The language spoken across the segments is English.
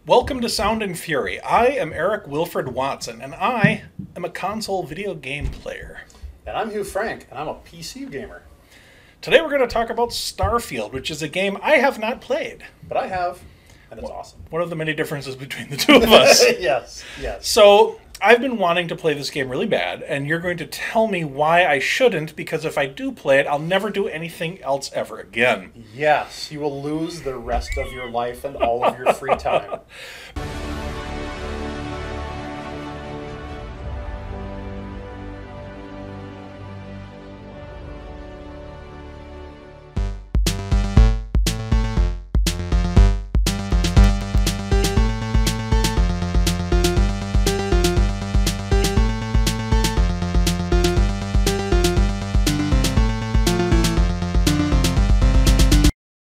Welcome to Sound and Fury. I am Eric Wilfred Watson, and I am a console video game player. And I'm Hugh Frank, and I'm a PC gamer. Today we're going to talk about Starfield, which is a game I have not played. But I have, and it's awesome. One of the many differences between the two of us. Yes. So, I've been wanting to play this game really bad, and you're going to tell me why I shouldn't, because if I do play it, I'll never do anything else ever again. Yes, you will lose the rest of your life and all of your free time.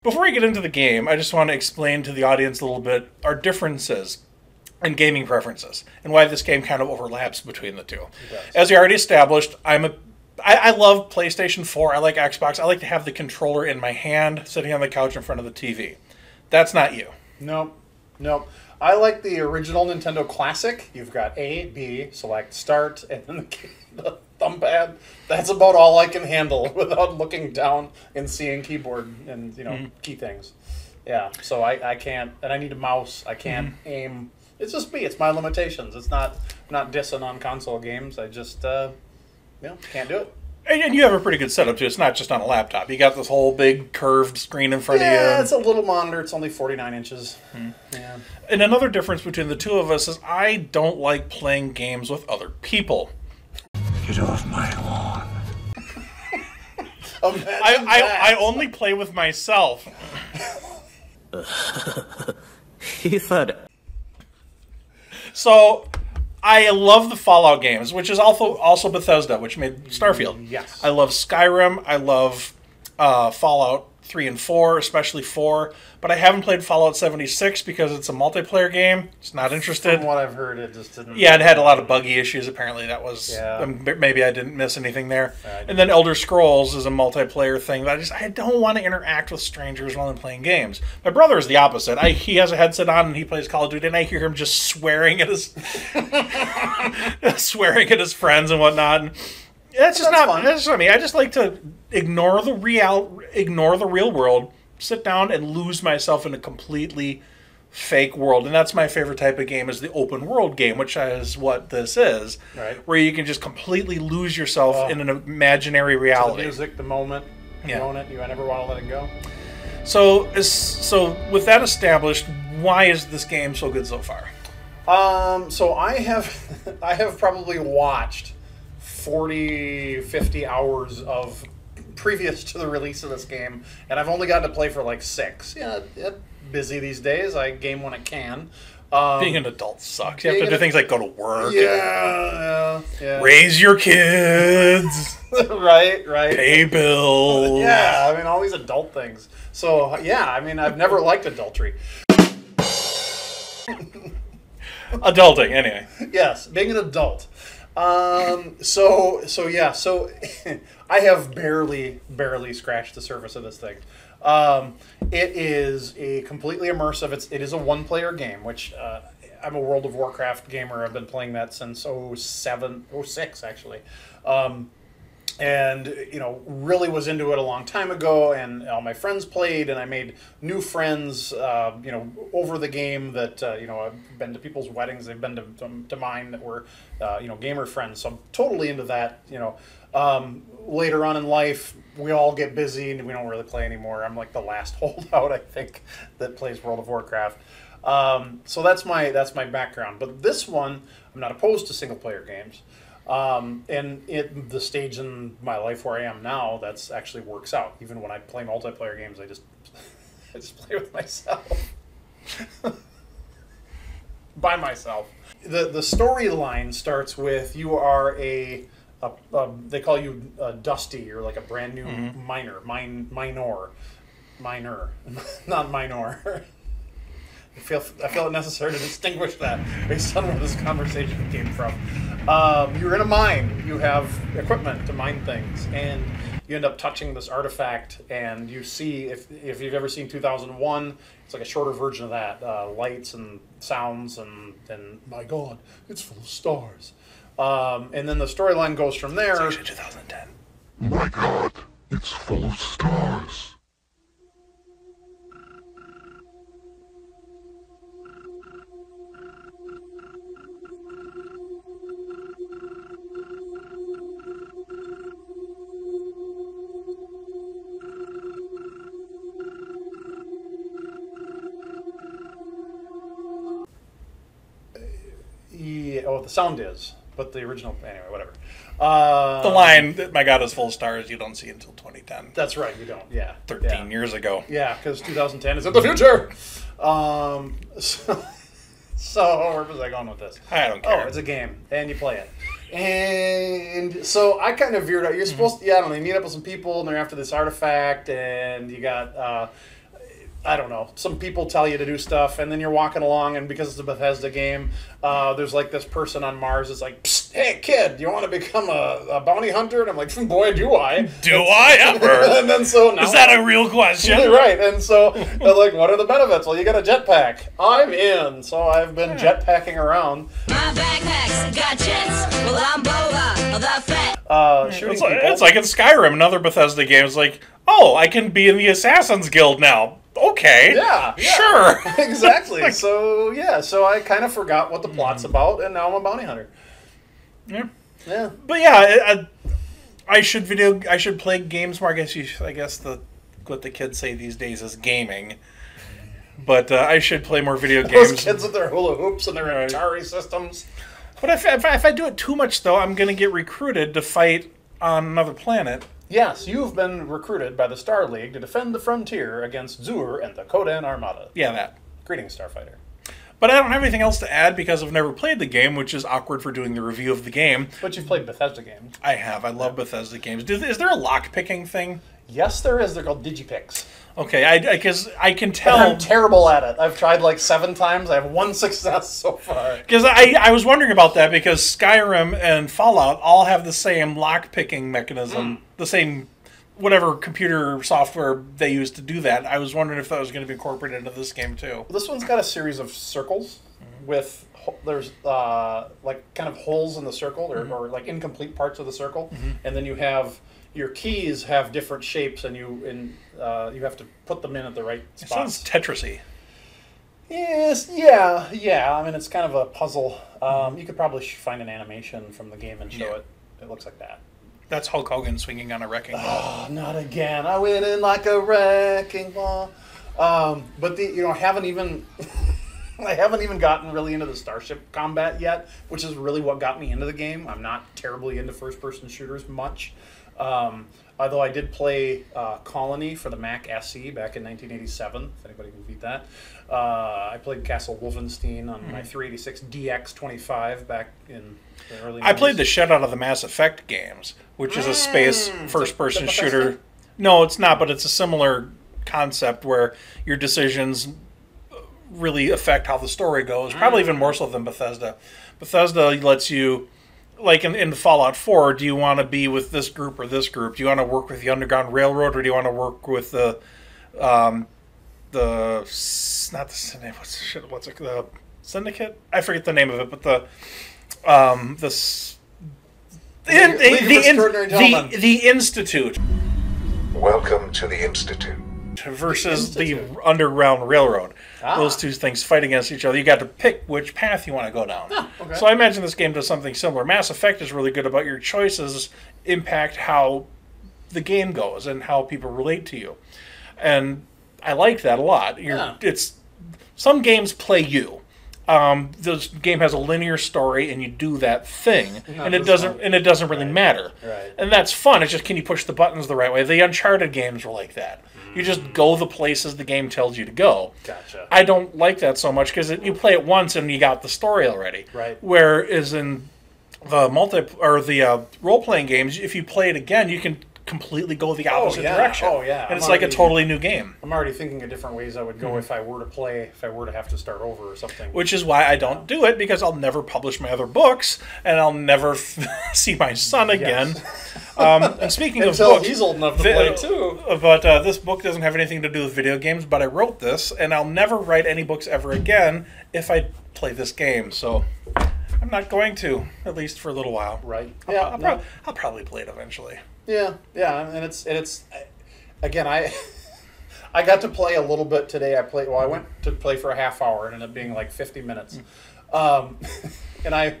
Before we get into the game, I just want to explain to the audience a little bit our differences in gaming preferences and why this game kind of overlaps between the two. As we already established, I love PlayStation 4. I like Xbox. I like to have the controller in my hand, sitting on the couch in front of the TV. That's not you. Nope. I like the original Nintendo Classic. You've got A, B, select, start, and then the thumb pad. That's about all I can handle without looking down and seeing keyboard and key things. Yeah, so I can't, and I need a mouse. I can't aim. It's just me. It's my limitations. It's not dissing on console games. I just can't do it. And you have a pretty good setup too. It's not just on a laptop. You got this whole big curved screen in front of you. Yeah, it's a little monitor. It's only 49 inches. Yeah. And another difference between the two of us is I don't like playing games with other people. Get off my lawn. I only play with myself. He said. So, I love the Fallout games, which is also Bethesda, which made Starfield. Yes. I love Skyrim. I love Fallout 3 and 4, especially 4. But I haven't played Fallout 76 because it's a multiplayer game. It's not interested. From what I've heard, it just didn't... Yeah, it had a lot of buggy issues. Apparently, that was... Yeah. Maybe I didn't miss anything there. And then Elder Scrolls is a multiplayer thing that I don't want to interact with strangers while I'm playing games. My brother is the opposite. He has a headset on and he plays Call of Duty, and I hear him just swearing at his friends and whatnot. And that's not me. I just like to ignore the real world, sit down and lose myself in a completely fake world. And that's my favorite type of game, is the open world game, which is what this is. Right. Where you can just completely lose yourself in an imaginary reality. The music, the moment, you own it, you never want to let it go. So with that established, why is this game so good so far? So I have probably watched 40, 50 hours of previous to the release of this game, and I've only gotten to play for like 6. Yeah, busy these days. I game when I can. Being an adult sucks. You have to do things like go to work. Yeah. Raise your kids. Right. Pay bills. Yeah, I mean, all these adult things. So, yeah, I mean, I've never liked adultery. Adulting, anyway. Yes, being an adult. So I have barely scratched the surface of this thing. It is a completely immersive. It is a one-player game, which I'm a World of Warcraft gamer. I've been playing that since 06 actually. And really was into it a long time ago, and all my friends played, and I made new friends over the game that I've been to people's weddings, they've been to mine that were gamer friends, so I'm totally into that. Later on in life, we all get busy and we don't really play anymore. I'm like the last holdout, I think, that plays World of Warcraft. So that's my background. But this one, I'm not opposed to single player games. And at the stage in my life where I am now, that's actually works out. Even when I play multiplayer games, I just play with myself. By myself. The storyline starts with you are they call you Dusty. You're like a brand new minor, not minor. I feel it necessary to distinguish that based on where this conversation came from. You're in a mine. You have equipment to mine things, and you end up touching this artifact, and you see, if you've ever seen 2001, it's like a shorter version of that, lights and sounds, and my God, it's full of stars. And then the storyline goes from there. It's actually 2010. My God, it's full of stars. Yeah, the sound is, but the original, anyway, whatever. The line, my God, is full of stars, you don't see until 2010. That's right, you don't, yeah. 13 years ago. Yeah, because 2010 is in the future! So where was I going with this? I don't care. Oh, it's a game, and you play it. And so I kind of veered out. You're supposed to, I don't know, you meet up with some people, and they're after this artifact, and you got, I don't know, some people tell you to do stuff, and then you're walking along, and because it's a Bethesda game, there's like this person on Mars that's like, psst, hey kid, you want to become a bounty hunter? And I'm like, boy, do I. Do I ever? And then so now... Is that a real question? Right, and so they're like, what are the benefits? Well, you got a jetpack. I'm in, so I've been jetpacking around. My backpacks got jets, well I'm Boba, the fat. Shooting It's like, people. it's like in Skyrim, another Bethesda game. It's like, oh, I can be in the Assassin's Guild now. Okay. Yeah. Sure. Exactly. So I kind of forgot what the plot's about, and now I'm a bounty hunter. Yeah. Yeah. But yeah, I should play games more. I guess what the kids say these days is gaming. But I should play more video games. Those kids with their hula hoops and their Atari systems. But if I do it too much, though, I'm going to get recruited to fight on another planet. Yes, you've been recruited by the Star League to defend the frontier against Zur and the Kodan Armada. Yeah, that. Greetings, Starfighter. But I don't have anything else to add because I've never played the game, which is awkward for doing the review of the game. But you've played Bethesda games. I have. I love Bethesda games. Is there a lock-picking thing? Yes, there is. They're called digipics. Okay, because I can tell... And I'm terrible at it. I've tried like 7 times. I have 1 success so far. Because I was wondering about that because Skyrim and Fallout all have the same lock-picking mechanism, the same whatever computer software they use to do that. I was wondering if that was going to be incorporated into this game too. This one's got a series of circles with there's like kind of holes in the circle or like incomplete parts of the circle, and then you have your keys have different shapes, and you have to put them in at the right It spots. sounds Tetris-y. Yes, yeah. I mean, it's kind of a puzzle. You could probably find an animation from the game and show it. It looks like that. That's Hulk Hogan swinging on a wrecking ball. Oh, not again! I went in like a wrecking ball. But I haven't even I haven't even gotten really into the starship combat yet, which is really what got me into the game. I'm not terribly into first-person shooters much. Although I did play Colony for the Mac SE back in 1987, if anybody can beat that. I played Castle Wolfenstein on my 386 DX25 back in the early 90s. I played the shit out of the Mass Effect games, which is a space first-person the shooter. Bethesda? No, it's not, but it's a similar concept where your decisions really affect how the story goes, probably even more so than Bethesda. Bethesda lets you, like in Fallout 4, do you want to be with this group or this group? Do you want to work with the Underground Railroad, or do you want to work with the Syndicate? I forget the name of it, but the Institute Welcome to the Institute. versus the Underground Railroad. Those two things fight against each other. You got to pick which path you want to go down. Okay. So I imagine this game does something similar. Mass Effect is really good about your choices impact how the game goes and how people relate to you. And I like that a lot. It's some games play you. This game has a linear story, and you do that thing, and it doesn't really matter. Right. And that's fun. It's just, can you push the buttons the right way? The Uncharted games were like that. You just go the places the game tells you to go. Gotcha. I don't like that so much because you play it once and you got the story already. Right. Whereas in the role playing games, if you play it again, you can completely go the opposite yeah. direction. Oh, yeah. And I'm it's like a already- totally new game. I'm already thinking of different ways I would go if I were to have to start over or something. Which is why I don't do it, because I'll never publish my other books, and I'll never see my son again. And speaking of Until books, he's old enough to play too. But this book doesn't have anything to do with video games, but I wrote this, and I'll never write any books ever again if I play this game. So I'm not going to, at least for a little while. Right. I'll probably play it eventually. Yeah, and it's again, I got to play a little bit today. I went to play for a half hour. It ended up being like 50 minutes. And I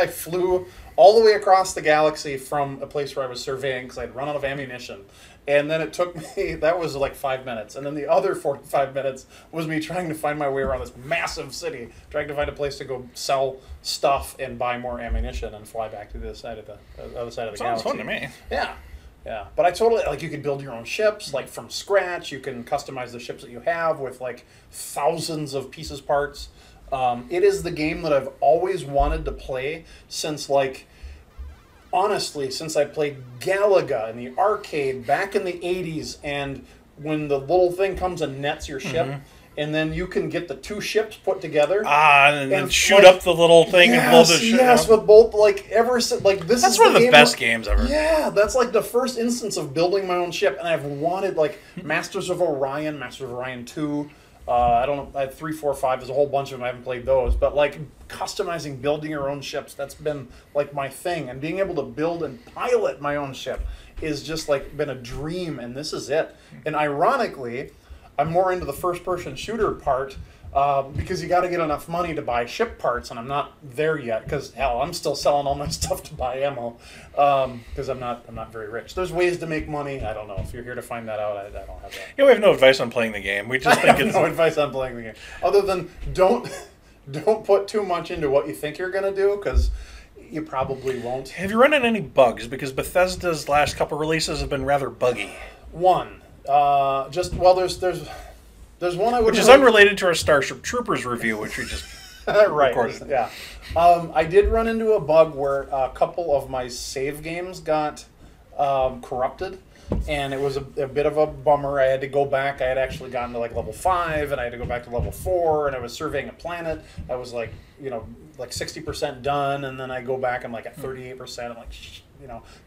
flew all the way across the galaxy from a place where I was surveying because I'd run out of ammunition. And then it took me, that was like 5 minutes. And then the other 45 minutes was me trying to find my way around this massive city, trying to find a place to go sell stuff and buy more ammunition and fly back to the other side of the galaxy. Sounds fun to me. Yeah. Yeah. But I totally, like, you could build your own ships, like, from scratch. You can customize the ships that you have with, like, thousands of pieces parts. It is the game that I've always wanted to play since, like, honestly, since I played Galaga in the arcade back in the 80s, and when the little thing comes and nets your ship, and then you can get the two ships put together. And then shoot up the little thing and blow the ship. Yes, with both, like, That's one of the best games ever. Yeah, that's like the first instance of building my own ship, and I've wanted, like, Masters of Orion 2. I don't know, I had 3, 4, 5. There's a whole bunch of them. I haven't played those, but like customizing, building your own ships, that's been like my thing. And being able to build and pilot my own ship is just like been a dream. And this is it. And ironically, I'm more into the first-person shooter part because you got to get enough money to buy ship parts, and I'm not there yet because hell, I'm still selling all my stuff to buy ammo because I'm not very rich. There's ways to make money. I don't know if you're here to find that out. I don't have that. Yeah, we have no advice on playing the game. We just think it's no advice on playing the game other than don't put too much into what you think you're gonna do because you probably won't. Have you run into any bugs? Because Bethesda's last couple releases have been rather buggy. There's one I would. Which is unrelated to our Starship Troopers review, which we just right. recorded. Yeah. I did run into a bug where a couple of my save games got corrupted, and it was a bit of a bummer. I had to go back. I had actually gotten to like level 5, and I had to go back to level 4, and I was surveying a planet. I was like, like 60% done, and then I go back, I'm like at 38%. I'm like,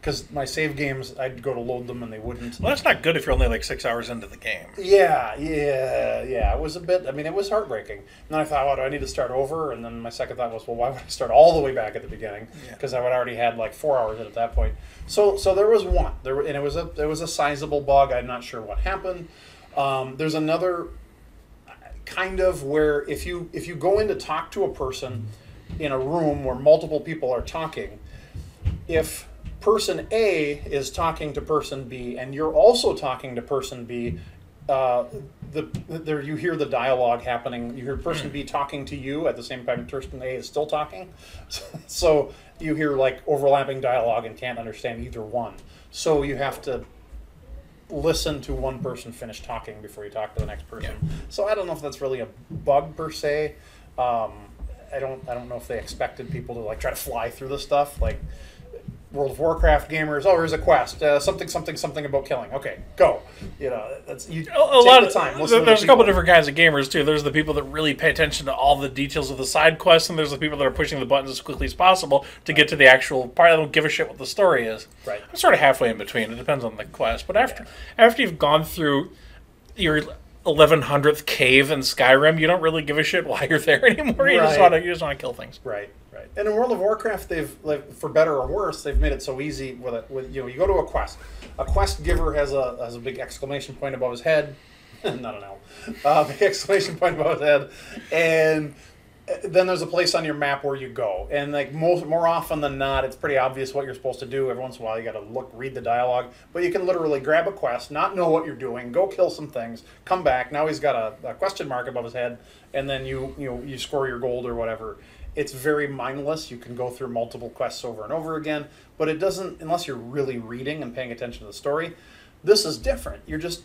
because my save games, I'd go to load them and they wouldn't. Well, that's not good if you're only like 6 hours into the game. Yeah. It was a bit, it was heartbreaking. And then I thought, well, do I need to start over? And then my second thought was, well, why would I start all the way back at the beginning? Because I would already had like 4 hours in at that point. So there was one, and it was a sizable bug. I'm not sure what happened. There's another kind of where if you go in to talk to a person in a room where multiple people are talking, if person A is talking to person B, and you're also talking to person B, you hear the dialogue happening. You hear person B talking to you at the same time person A is still talking. So you hear like overlapping dialogue and can't understand either one. So you have to listen to one person finish talking before you talk to the next person. Yeah. So I don't know if that's really a bug per se. I don't know if they expected people to like try to fly through the stuff like World of Warcraft gamers. Oh, here's a quest. Something about killing. Okay, go. That's you. A lot of time. There's a couple different kinds of gamers too. There's the people that really pay attention to all the details of the side quests, and there's the people that are pushing the buttons as quickly as possible to get to the actual part. I don't give a shit what the story is. Right. I'm sort of halfway in between. It depends on the quest. But after you've gone through your 1100th cave in Skyrim, you don't really give a shit why you're there anymore. You just want to kill things. Right. And in World of Warcraft, they've, like, for better or worse, they've made it so easy with it. You go to a quest. A quest giver has a big exclamation point above his head. Not an L. Big exclamation point above his head, and then there's a place on your map where you go. And like more often than not, it's pretty obvious what you're supposed to do. Every once in a while, you got to read the dialogue. But you can literally grab a quest, not know what you're doing, go kill some things, come back. Now he's got a question mark above his head, and then you score your gold or whatever. It's very mindless. You can go through multiple quests over and over again, but it doesn't, unless you're really reading and paying attention to the story. This is different. You're just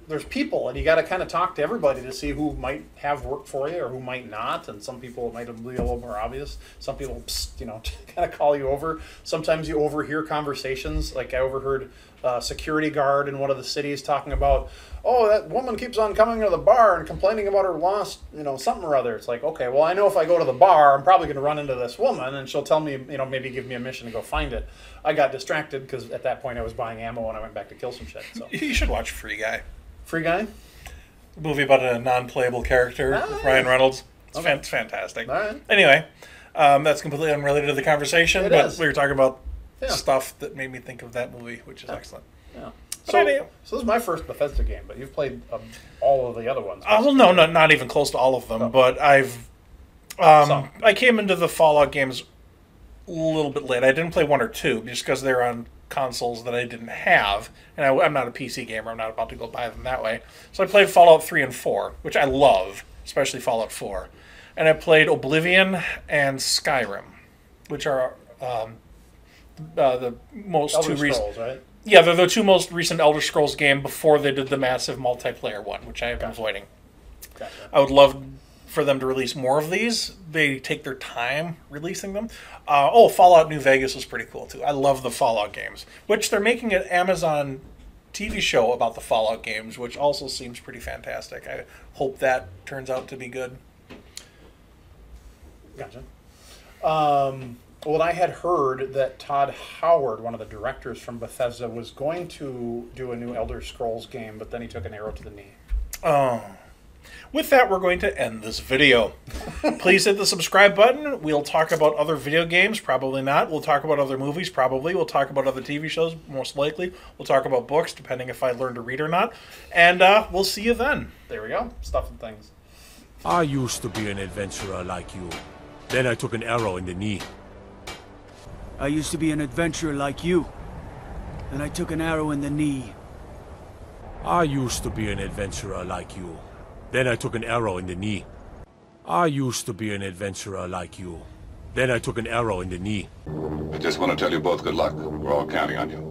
there's people, and you got to kind of talk to everybody to see who might have work for you or who might not. And some people it might be a little more obvious. Some people, kind of call you over. Sometimes you overhear conversations. Like I overheard a security guard in one of the cities talking about, oh, that woman keeps on coming to the bar and complaining about her lost, something or other. It's like, okay, well, I know if I go to the bar, I'm probably going to run into this woman, and she'll tell me, maybe give me a mission to go find it. I got distracted because at that point I was buying ammo and I went back to kill some shit. So You should watch Free Guy. Free Guy? A movie about a non-playable character, with Ryan Reynolds. It's fantastic. All right. Anyway, that's completely unrelated to the conversation, but we were talking about stuff that made me think of that movie, which is excellent. Yeah. So this is my first Bethesda game, but you've played all of the other ones. Well, no, not even close to all of them, but I've... I came into the Fallout games a little bit late. I didn't play 1 or 2, just because they're on consoles that I didn't have, and I'm not a PC gamer. I'm not about to go buy them that way. So I played Fallout 3 and 4, which I love, especially Fallout 4. And I played Oblivion and Skyrim, which are the most Elder two recent... Scrolls, right? Yeah, they're the 2 most recent Elder Scrolls game before they did the massive multiplayer one, which I have been avoiding. Gotcha. I would love for them to release more of these. They take their time releasing them. Fallout New Vegas was pretty cool, too. I love the Fallout games, which they're making an Amazon TV show about the Fallout games, which also seems pretty fantastic. I hope that turns out to be good. Gotcha. Well, I had heard that Todd Howard, one of the directors from Bethesda, was going to do a new Elder Scrolls game, but then he took an arrow to the knee. Oh. With that, we're going to end this video. Please hit the subscribe button. We'll talk about other video games, probably not. We'll talk about other movies, probably. We'll talk about other TV shows, most likely. We'll talk about books, depending if I learn to read or not. And we'll see you then. There we go. Stuff and things. I used to be an adventurer like you. Then I took an arrow in the knee. I used to be an adventurer like you. Then I took an arrow in the knee. I used to be an adventurer like you. Then I took an arrow in the knee. I used to be an adventurer like you. Then I took an arrow in the knee. I just want to tell you both good luck. We're all counting on you.